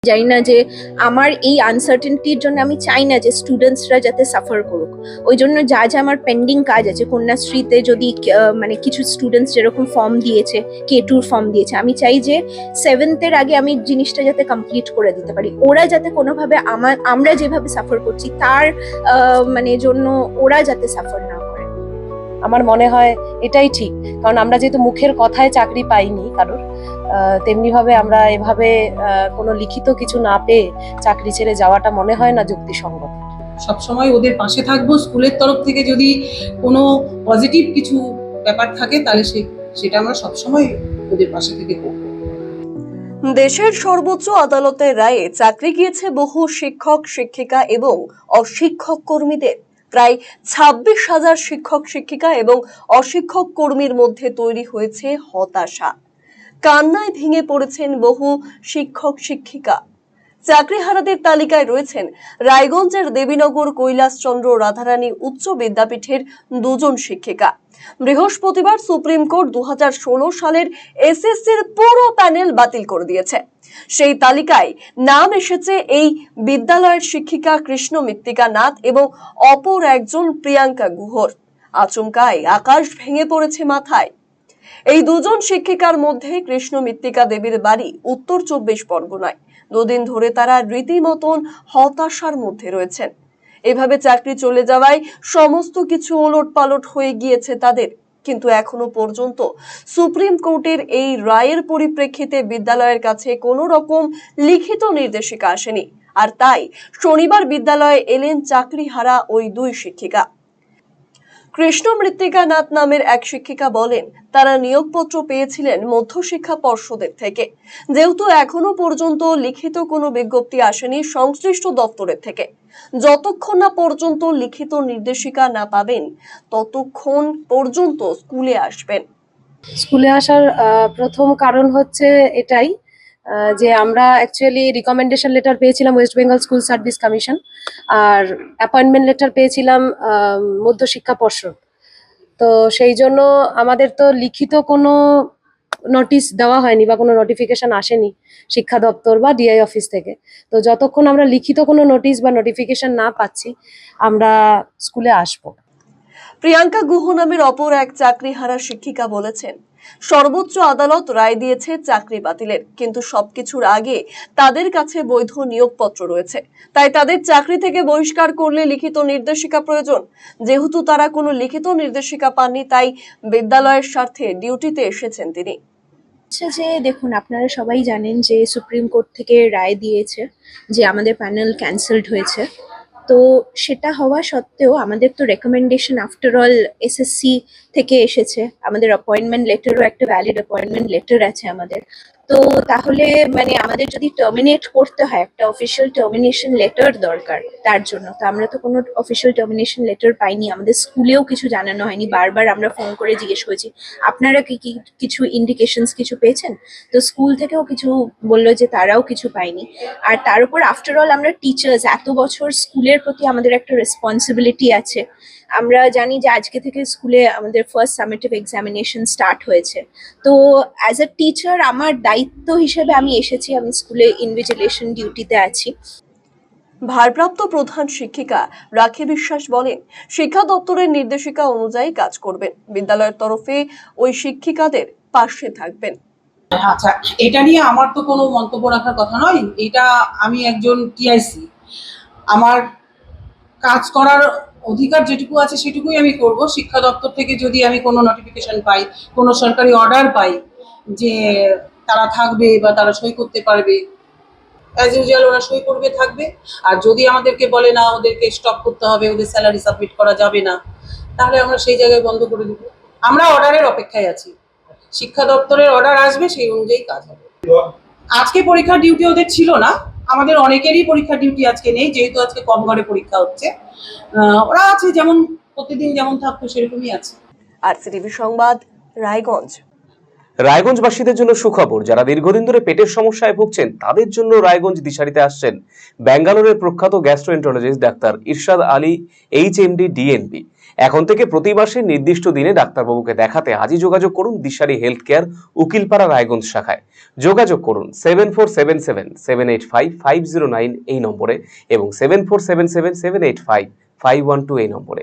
জানি না যে আমার এই আনসার্টেনটির জন্য আমি চাই না যে স্টুডেন্টসরা যাতে সাফার করুক। ওই জন্য যা যা আমার পেন্ডিং কাজ আছে, কন্যাশ্রীতে যদি মানে কিছু স্টুডেন্টস যেরকম ফর্ম দিয়েছে, K2 ফর্ম দিয়েছে, আমি চাই যে 7th-এর আগে আমি জিনিসটা যাতে কমপ্লিট করে দিতে পারি। ওরা যাতে কোনোভাবে আমরা যেভাবে সাফার করছি তার মানে জন্য ওরা যাতে সাফার না করে। আমার মনে হয় এটাই ঠিক, কারণ আমরা যেহেতু মুখের কথায় চাকরি পাইনি কারোর, তেমনি ভাবে আমরা এভাবে কোনো লিখিত কিছু না পেয়ে চাকরি ছেড়ে যাওয়াটা মনে হয় না যুক্তিসঙ্গত। সবসময় ওদের পাশে থাকবো। স্কুলের তরফ থেকে যদি কোনো পজিটিভ কিছু ব্যাপার থাকে তাহলে সেটা আমরা সবসময় ওদের পাশে থেকে করবো। দেশের সর্বোচ্চ আদালতের রায়ে চাকরি গিয়েছে বহু শিক্ষক শিক্ষিকা এবং অশিক্ষক কর্মীদের। প্রায় 26,000 শিক্ষক শিক্ষিকা এবং অশিক্ষক কর্মীর মধ্যে তৈরি হয়েছে হতাশা। কান্নায় ভেঙে পড়েছেন বহু শিক্ষক শিক্ষিকা। চাকরিহারাদের তালিকায় রয়েছেন রায়গঞ্জের দেবীনগর কৈলাসচন্দ্র রাধারানী উচ্চ বিদ্যাপীঠের 2 জন শিক্ষিকা। বৃহস্পতিবার সুপ্রিম কোর্ট 2016 সালের এসএসসির পুরো প্যানেল বাতিল করে দিয়েছে। সেই তালিকায় নাম এসেছে এই বিদ্যালয়ের শিক্ষিকা কৃষ্ণ মৃত্তিকা নাথ এবং অপর একজন প্রিয়াঙ্কা গুহর। আচমকায় আকাশ ভেঙে পড়েছে মাথায়। এই 2 জন শিক্ষিকার মধ্যে কৃষ্ণ মৃত্তিকা দেবীর বাড়ি উত্তর 24 পরগনায়। 2 দিন ধরে তারা রীতিমতন হতাশার মধ্যে রয়েছেন। এভাবে চাকরি চলে যাওয়ায় সমস্ত কিছু ওলটপালট হয়ে গিয়েছে তাদের। কিন্তু এখনো পর্যন্ত সুপ্রিম কোর্টের এই রায়ের পরিপ্রেক্ষিতে বিদ্যালয়ের কাছে কোনো রকম লিখিত নির্দেশিকা আসেনি। আর তাই শনিবার বিদ্যালয়ে এলেন চাকরিহারা ওই 2 শিক্ষিকা। কৃষ্ণ মৃত্তিকা নাথ নামের এক শিক্ষিকা বলেন, তারা নিয়োগপত্র পেয়েছিলেন মধ্যশিক্ষা পর্ষদের থেকে। যেহেতু এখনো পর্যন্ত লিখিত কোনো বিজ্ঞপ্তি আসেনি সংশ্লিষ্ট দপ্তরের থেকে, যতক্ষণ না পর্যন্ত লিখিত নির্দেশিকা না পাবেন ততক্ষণ পর্যন্ত স্কুলে আসবেন। স্কুলে আসার প্রথম কারণ হচ্ছে এটাই যে আমরা অ্যাকচুয়ালি রিকমেন্ডেশন লেটার পেয়েছিলাম ওয়েস্ট বেঙ্গল স্কুল সার্ভিস কমিশন, আর অ্যাপয়েন্টমেন্ট লেটার পেয়েছিলাম মধ্যশিক্ষা পর্ষদ। তো সেই জন্য আমাদের তো লিখিত কোনো নোটিশ দেওয়া হয়নি বা কোনো নোটিফিকেশন আসেনি শিক্ষা দপ্তর বা ডিআই অফিস থেকে। তো যতক্ষণ আমরা লিখিত কোনো নোটিশ বা নোটিফিকেশন না পাচ্ছি আমরা স্কুলে আসবো। প্রিয়াঙ্কা গুহ নামের অপর এক চাকরিহারা শিক্ষিকা বলেছেন, সর্বোচ্চ আদালত রায় দিয়েছে চাকরি বাতিলের, কিন্তু সবকিছুর আগে তাদের কাছে বৈধ নিয়োগপত্র রয়েছে। তাই তাদের চাকরি থেকে বহিষ্কার করলে লিখিত নির্দেশিকা প্রয়োজন। যেহেতু তারা কোনো লিখিত নির্দেশিকা পাননি, তাই বিদ্যালয়ের স্বার্থে ডিউটিতে এসেছেন তিনি। যে দেখুন, আপনারা সবাই জানেন যে সুপ্রিম কোর্ট থেকে রায় দিয়েছে যে আমাদের প্যানেল ক্যান্সেলড হয়েছে। তো সেটা হওয়া সত্ত্বেও আমাদের তো রেকমেন্ডেশন আফটার অল এসএসসি থেকে এসেছে। আমাদের অ্যাপয়েন্টমেন্ট লেটারও একটা ভ্যালিড অ্যাপয়েন্টমেন্ট লেটার আছে আমাদের। তো তাহলে মানে আমাদের যদি টার্মিনেট করতে হয়, একটা অফিসিয়াল টার্মিনেশন লেটার দরকার তার জন্য। তো আমরা তো কোনো অফিসিয়াল টার্মিনেশন লেটার পাইনি, আমাদের স্কুলেও কিছু জানানো হয়নি। বারবার আমরা ফোন করে জিজ্ঞেস করেছি আপনারা কি কিছু ইন্ডিকেশনস কিছু পেয়েছেন। তো স্কুল থেকেও কিছু বললো যে তারাও কিছু পায়নি। আর তার উপর আফটার অল আমরা টিচার্স, এত বছর স্কুলের প্রতি আমাদের একটা রেসপন্সিবিলিটি আছে। আমরা জানি যে আজকে থেকে স্কুলে আমাদের ফার্স্ট সামেটিভ এক্সামিনেশন স্টার্ট হয়েছে। তো অ্যাজ আ টিচার আমার দায়িত্ব হিসেবে আমি এসেছি, আমি স্কুলে ইনভিজিলেশন ডিউটিতে আছি। ভারপ্রাপ্ত প্রধান শিক্ষিকা রাখি বিশ্বাস বলেন, শিক্ষা দপ্তরের নির্দেশিকা অনুযায়ী কাজ করবেন। বিদ্যালয়ের তরফে ওই শিক্ষিকাদের পাশে থাকবেন। আচ্ছা, এটা নিয়ে আমার তো কোনো মন্তব্য রাখার কথা নয়। এটা আমি একজন টিআইসি, আমার কাজ করার অধিকার যেটুকু আছে সেটুকুই আমি করব। শিক্ষা দপ্তর থেকে যদি আমি কোনো নোটিফিকেশন পাই, কোনো সরকারি অর্ডার পাই যে তারা থাকবে বা তারা সই করতে পারবে, অ্যাজ ইউজুয়াল ওরা সই করবে, থাকবে। আর যদি আমাদেরকে বলে না ওদেরকে স্টপ করতে হবে, ওদের স্যালারি সাবমিট করা যাবে না, তাহলে আমরা সেই জায়গায় বন্ধ করে দেবো। আমরা অর্ডারের অপেক্ষায় আছি, শিক্ষা দপ্তরের অর্ডার আসবে, সেই অনুযায়ী কাজ হবে। আজকে পরীক্ষার ডিউটি ওদের ছিল না, আমাদের অনেকেরই পরীক্ষার ডিউটি আজকে নেই, যেহেতু আজকে কম ঘরে পরীক্ষা হচ্ছে। ওরা আছে যেমন প্রতিদিন যেমন থাকতো সেরকমই আছে। আরসিটিভি সংবাদ, রায়গঞ্জ। রায়গঞ্জবাসীদের জন্য সুখবর, যারা দীর্ঘদিন ধরে পেটের সমস্যায় ভুগছেন তাদের জন্য রায়গঞ্জ দিশারিতে আসছেন ব্যাঙ্গালোরের প্রখ্যাত গ্যাস্ট্রোএন্টারোলজিস্ট ডাক্তার ইরশাদ আলী HMD DNB। এখন থেকে প্রতি মাসে নির্দিষ্ট দিনে ডাক্তারবাবুকে দেখাতে আজই যোগাযোগ করুন দিশারি হেলথ কেয়ার, উকিলপাড়া, রায়গঞ্জ শাখায়। যোগাযোগ করুন 7477785509 এই নম্বরে এবং 7477785512 এই নম্বরে।